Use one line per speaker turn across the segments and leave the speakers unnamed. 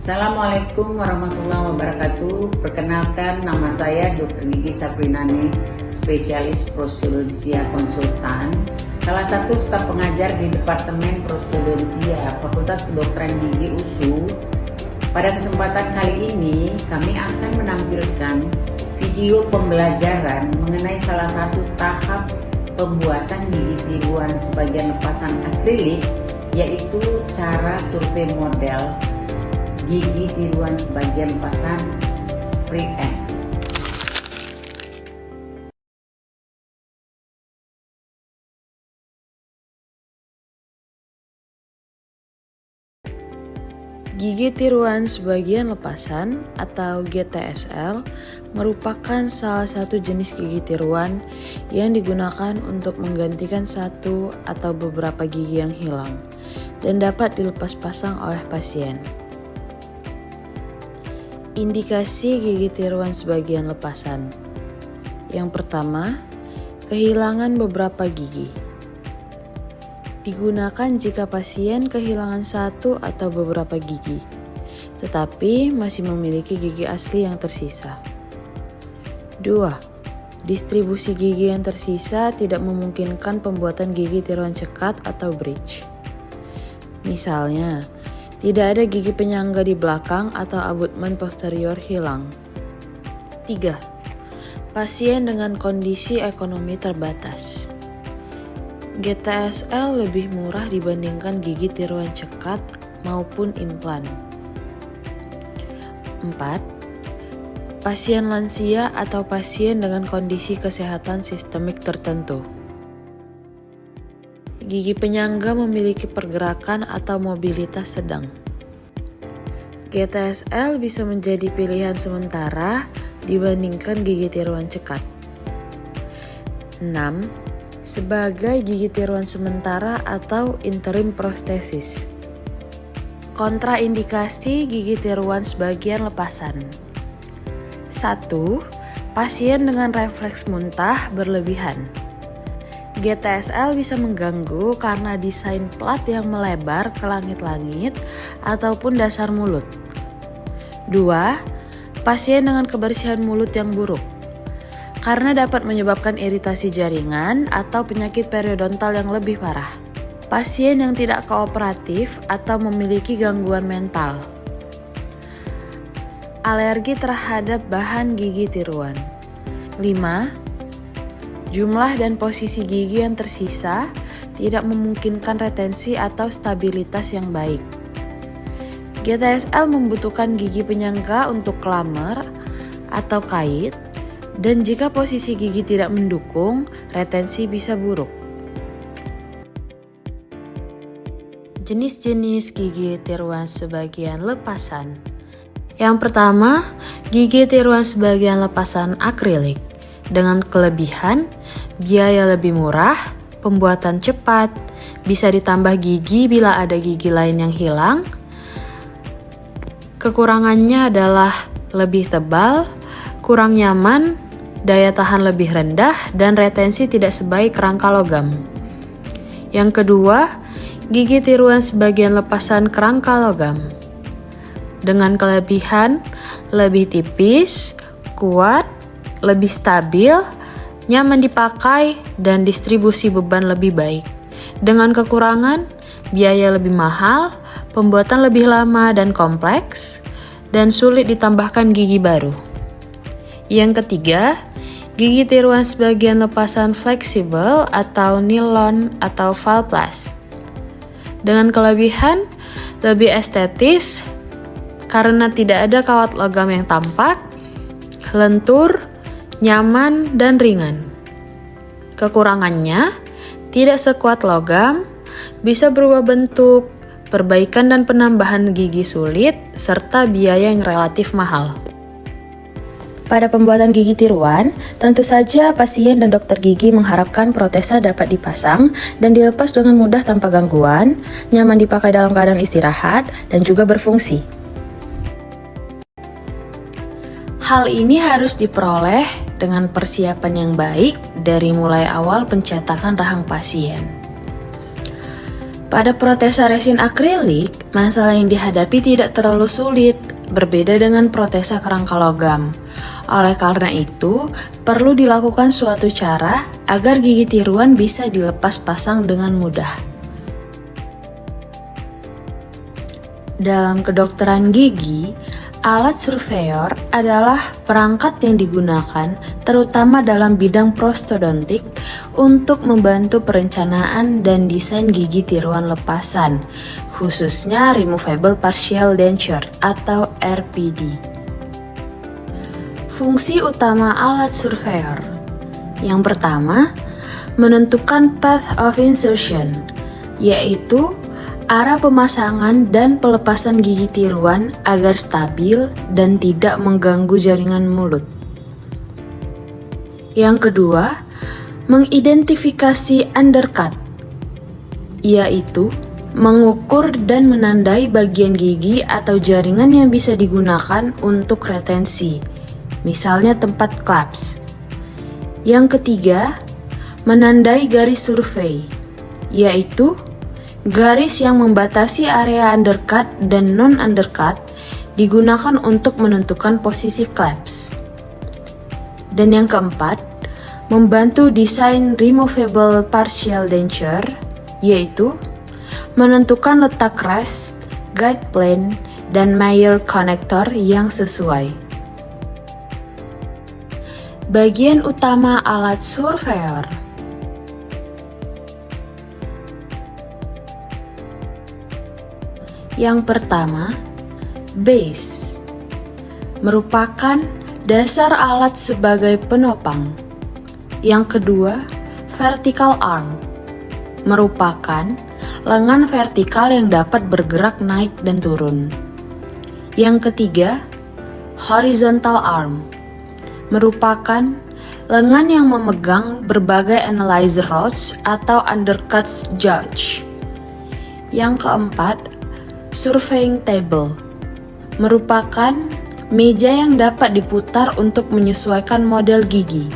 Assalamualaikum warahmatullahi wabarakatuh. Perkenalkan, nama saya Dr. Gigi Saprinani, spesialis prostodensia konsultan, salah satu staf pengajar di Departemen Prostodensia Fakultas Kedokteran Gigi USU. Pada kesempatan kali ini, kami akan menampilkan video pembelajaran mengenai salah satu tahap pembuatan gigi tiruan sebagian lepasan akrilik, yaitu cara survei model gigi tiruan sebagian lepasan free-end.
Gigi tiruan sebagian lepasan atau GTSL merupakan salah satu jenis gigi tiruan yang digunakan untuk menggantikan satu atau beberapa gigi yang hilang dan dapat dilepas pasang oleh pasien. Indikasi gigi tiruan sebagian lepasan. Yang pertama, kehilangan beberapa gigi. Digunakan jika pasien kehilangan satu atau beberapa gigi, tetapi masih memiliki gigi asli yang tersisa. 2. Distribusi gigi yang tersisa tidak memungkinkan pembuatan gigi tiruan cekat atau bridge. Misalnya, tidak ada gigi penyangga di belakang atau abutmen posterior hilang. 3. Pasien dengan kondisi ekonomi terbatas. GTSL lebih murah dibandingkan gigi tiruan cekat maupun implan. 4. Pasien lansia atau pasien dengan kondisi kesehatan sistemik tertentu. Gigi penyangga memiliki pergerakan atau mobilitas sedang. GTSL bisa menjadi pilihan sementara dibandingkan gigi tiruan cekat. 6. Sebagai gigi tiruan sementara atau interim prostesis. Kontraindikasi gigi tiruan sebagian lepasan. 1. Pasien dengan refleks muntah berlebihan. GTSL bisa mengganggu karena desain plat yang melebar ke langit-langit ataupun dasar mulut. 2. Pasien dengan kebersihan mulut yang buruk, karena dapat menyebabkan iritasi jaringan atau penyakit periodontal yang lebih parah. Pasien yang tidak kooperatif atau memiliki gangguan mental. Alergi terhadap bahan gigi tiruan. 5. Jumlah dan posisi gigi yang tersisa tidak memungkinkan retensi atau stabilitas yang baik. GTSL membutuhkan gigi penyangga untuk klammer atau kait, dan jika posisi gigi tidak mendukung, retensi bisa buruk. Jenis-jenis gigi tiruan sebagian lepasan. Yang pertama, gigi tiruan sebagian lepasan akrilik. Dengan kelebihan, biaya lebih murah, pembuatan cepat, bisa ditambah gigi bila ada gigi lain yang hilang. Kekurangannya adalah lebih tebal, kurang nyaman, daya tahan lebih rendah, dan retensi tidak sebaik kerangka logam. Yang kedua, gigi tiruan sebagian lepasan kerangka logam. Dengan kelebihan, lebih tipis, kuat, lebih stabil, nyaman dipakai, dan distribusi beban lebih baik. Dengan kekurangan, biaya lebih mahal, pembuatan lebih lama dan kompleks, dan sulit ditambahkan gigi baru. Yang ketiga, gigi tiruan sebagian lepasan fleksibel atau nilon atau valplast. Dengan kelebihan, lebih estetis karena tidak ada kawat logam yang tampak, lentur, nyaman, dan ringan. Kekurangannya, tidak sekuat logam, bisa berubah bentuk, perbaikan dan penambahan gigi sulit, serta biaya yang relatif mahal. Pada pembuatan gigi tiruan, tentu saja pasien dan dokter gigi mengharapkan protesa dapat dipasang dan dilepas dengan mudah tanpa gangguan, nyaman dipakai dalam keadaan istirahat, dan juga berfungsi. Hal ini harus diperoleh dengan persiapan yang baik dari mulai awal pencetakan rahang pasien. Pada protesa resin akrilik, masalah yang dihadapi tidak terlalu sulit, berbeda dengan protesa kerangka logam. Oleh karena itu, perlu dilakukan suatu cara agar gigi tiruan bisa dilepas pasang dengan mudah. Dalam kedokteran gigi, alat surveyor adalah perangkat yang digunakan terutama dalam bidang prostodontik untuk membantu perencanaan dan desain gigi tiruan lepasan, khususnya Removable Partial Denture atau RPD. Fungsi utama alat surveyor. Yang pertama, menentukan path of insertion, yaitu arah pemasangan dan pelepasan gigi tiruan agar stabil dan tidak mengganggu jaringan mulut. Yang kedua, mengidentifikasi undercut, yaitu mengukur dan menandai bagian gigi atau jaringan yang bisa digunakan untuk retensi, misalnya tempat claps. Yang ketiga, menandai garis survei, yaitu garis yang membatasi area undercut dan non-undercut digunakan untuk menentukan posisi claps. Dan yang keempat, membantu desain removable partial denture, yaitu menentukan letak rest, guide plane, dan Mayer connector yang sesuai. Bagian utama alat surveyor. Yang pertama, base, merupakan dasar alat sebagai penopang. Yang kedua, vertical arm, merupakan lengan vertikal yang dapat bergerak naik dan turun. Yang ketiga, horizontal arm, merupakan lengan yang memegang berbagai analyzer rods atau undercuts judge. Yang keempat, surveying table, merupakan meja yang dapat diputar untuk menyesuaikan model gigi.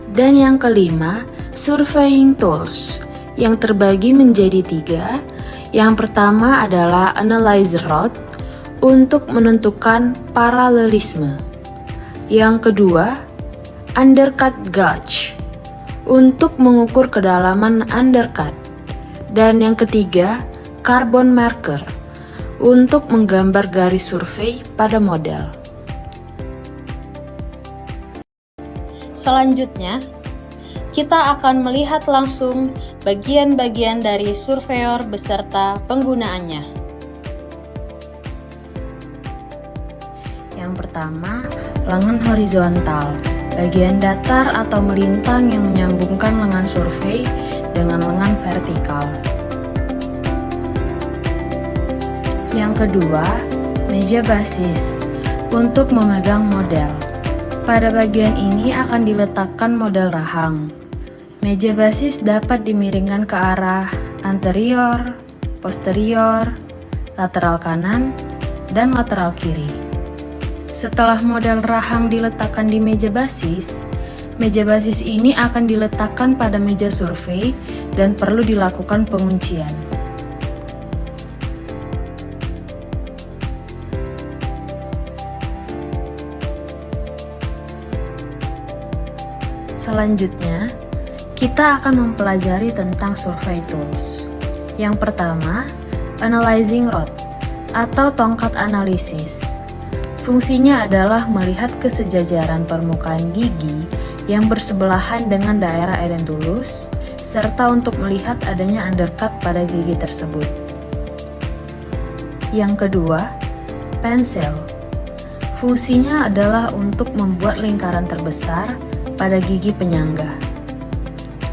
Dan yang kelima, surveying tools, yang terbagi menjadi 3. Yang pertama adalah analyzer rod untuk menentukan paralelisme. Yang kedua, undercut gauge untuk mengukur kedalaman undercut. Dan yang ketiga, carbon marker untuk menggambar garis survei pada model. Selanjutnya, kita akan melihat langsung bagian-bagian dari surveyor beserta penggunaannya. Yang pertama, lengan horizontal, bagian datar atau melintang yang menyambungkan lengan survei dengan lengan vertikal. Yang kedua, meja basis untuk memegang model. Pada bagian ini akan diletakkan model rahang. Meja basis dapat dimiringkan ke arah anterior, posterior, lateral kanan, dan lateral kiri. Setelah model rahang diletakkan di meja basis ini akan diletakkan pada meja survei dan perlu dilakukan penguncian. Selanjutnya, kita akan mempelajari tentang survey tools. Yang pertama, analyzing rod atau tongkat analisis. Fungsinya adalah melihat kesejajaran permukaan gigi yang bersebelahan dengan daerah edentulus, serta untuk melihat adanya undercut pada gigi tersebut. Yang kedua, pensil. Fungsinya adalah untuk membuat lingkaran terbesar pada gigi penyangga.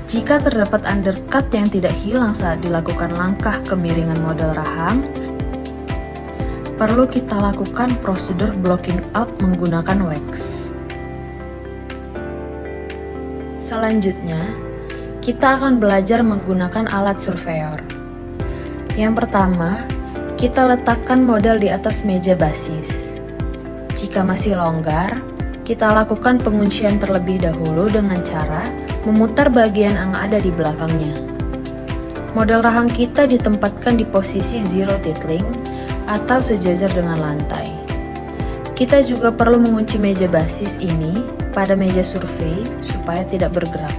Jika terdapat undercut yang tidak hilang saat dilakukan langkah kemiringan model rahang, perlu kita lakukan prosedur blocking out menggunakan wax. Selanjutnya, kita akan belajar menggunakan alat surveyor. Yang pertama, kita letakkan model di atas meja basis. Jika masih longgar, kita lakukan penguncian terlebih dahulu dengan cara memutar bagian yang ada di belakangnya. Model rahang kita ditempatkan di posisi zero tittling atau sejajar dengan lantai. Kita juga perlu mengunci meja basis ini pada meja survei supaya tidak bergerak.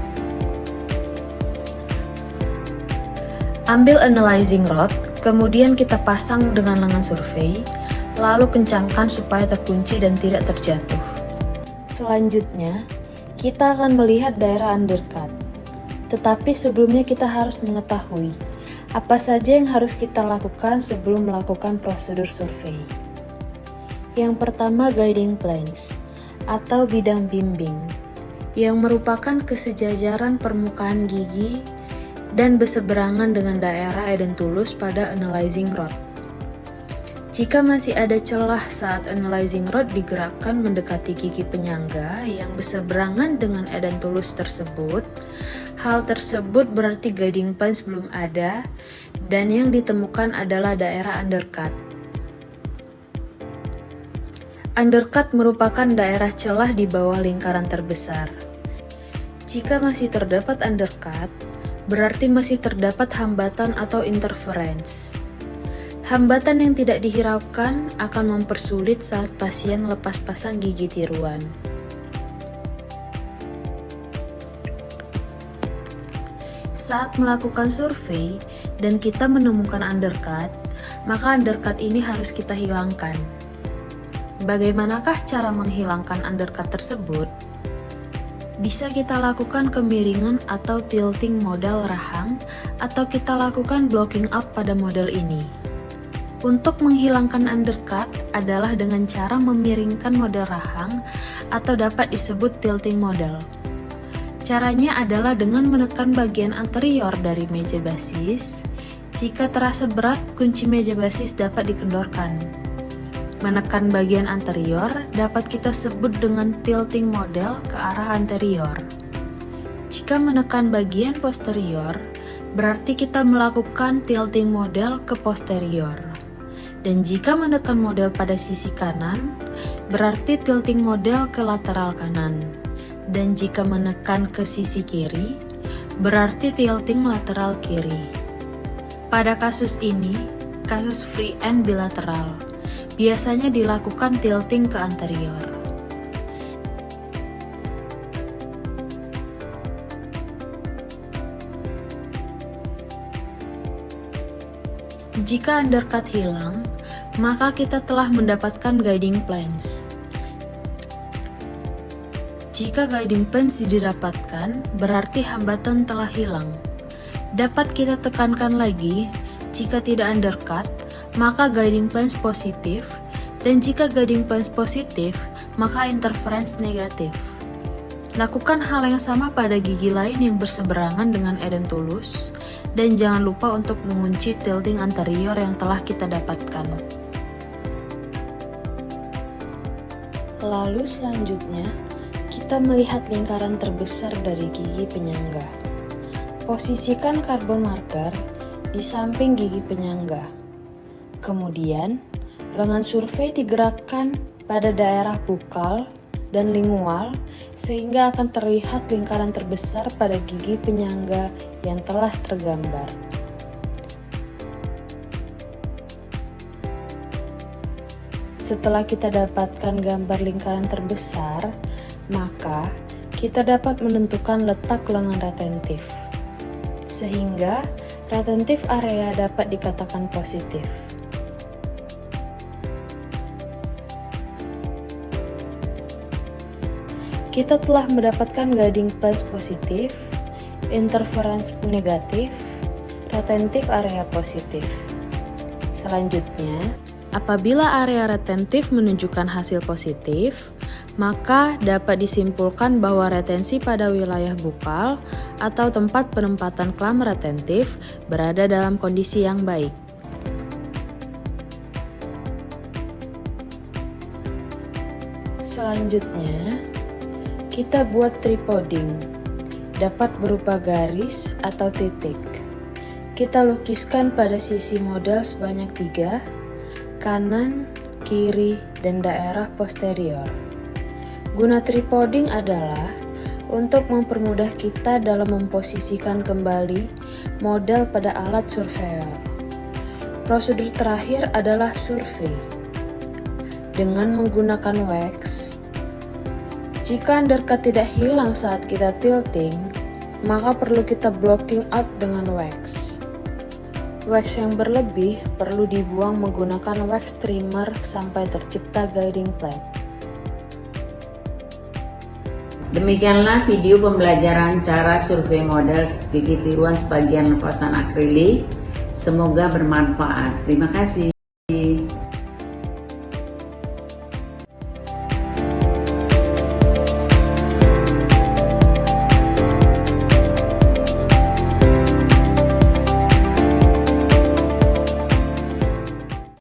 Ambil analyzing rod, kemudian kita pasang dengan lengan survei, lalu kencangkan supaya terkunci dan tidak terjatuh. Selanjutnya, kita akan melihat daerah undercut. Tetapi sebelumnya kita harus mengetahui apa saja yang harus kita lakukan sebelum melakukan prosedur survei. Yang pertama, guiding planes atau bidang bimbing, yang merupakan kesejajaran permukaan gigi dan berseberangan dengan daerah edentulus pada analyzing rod. Jika masih ada celah saat analyzing rod digerakkan mendekati gigi penyangga yang berseberangan dengan edentulus tersebut, hal tersebut berarti guiding planes belum ada dan yang ditemukan adalah daerah undercut. Undercut merupakan daerah celah di bawah lingkaran terbesar. Jika masih terdapat undercut, berarti masih terdapat hambatan atau interference. Hambatan yang tidak dihiraukan akan mempersulit saat pasien lepas pasang gigi tiruan. Saat melakukan survei dan kita menemukan undercut, maka undercut ini harus kita hilangkan. Bagaimanakah cara menghilangkan undercut tersebut? Bisa kita lakukan kemiringan atau tilting model rahang, atau kita lakukan blocking up pada model ini. Untuk menghilangkan undercut adalah dengan cara memiringkan model rahang atau dapat disebut tilting model. Caranya adalah dengan menekan bagian anterior dari meja basis. Jika terasa berat, kunci meja basis dapat dikendorkan. Menekan bagian anterior dapat kita sebut dengan tilting model ke arah anterior. Jika menekan bagian posterior, berarti kita melakukan tilting model ke posterior. Dan jika menekan model pada sisi kanan, berarti tilting model ke lateral kanan. Dan jika menekan ke sisi kiri, berarti tilting lateral kiri. Pada kasus ini, kasus free end bilateral, biasanya dilakukan tilting ke anterior. Jika undercut hilang, maka kita telah mendapatkan guiding planes. Jika guiding planes didapatkan, berarti hambatan telah hilang. Dapat kita tekankan lagi, jika tidak undercut, maka guiding planes positif, dan jika guiding planes positif, maka interference negatif. Lakukan hal yang sama pada gigi lain yang berseberangan dengan edentulus, dan jangan lupa untuk mengunci tilting anterior yang telah kita dapatkan. Lalu selanjutnya, kita melihat lingkaran terbesar dari gigi penyangga. Posisikan karbon marker di samping gigi penyangga. Kemudian, lengan survei digerakkan pada daerah bukal dan lingual sehingga akan terlihat lingkaran terbesar pada gigi penyangga yang telah tergambar. Setelah kita dapatkan gambar lingkaran terbesar, maka kita dapat menentukan letak lengan retentif, sehingga retentif area dapat dikatakan positif. Kita telah mendapatkan guiding planes positif, interference negatif, retentif area positif. Selanjutnya, apabila area retentif menunjukkan hasil positif, maka dapat disimpulkan bahwa retensi pada wilayah bukal atau tempat penempatan klam retentif berada dalam kondisi yang baik. Selanjutnya, kita buat tripoding. Dapat berupa garis atau titik. Kita lukiskan pada sisi model sebanyak 3, kanan, kiri, dan daerah posterior. Guna tripoding adalah untuk mempermudah kita dalam memposisikan kembali model pada alat surveyor. Prosedur terakhir adalah survei dengan menggunakan wax. Jika undercut tidak hilang saat kita tilting, maka perlu kita blocking out dengan wax. Wax yang berlebih perlu dibuang menggunakan wax trimmer sampai tercipta guiding plate.
Demikianlah video pembelajaran cara survei model gigi tiruan sebagian lepasan akrilik. Semoga bermanfaat. Terima kasih.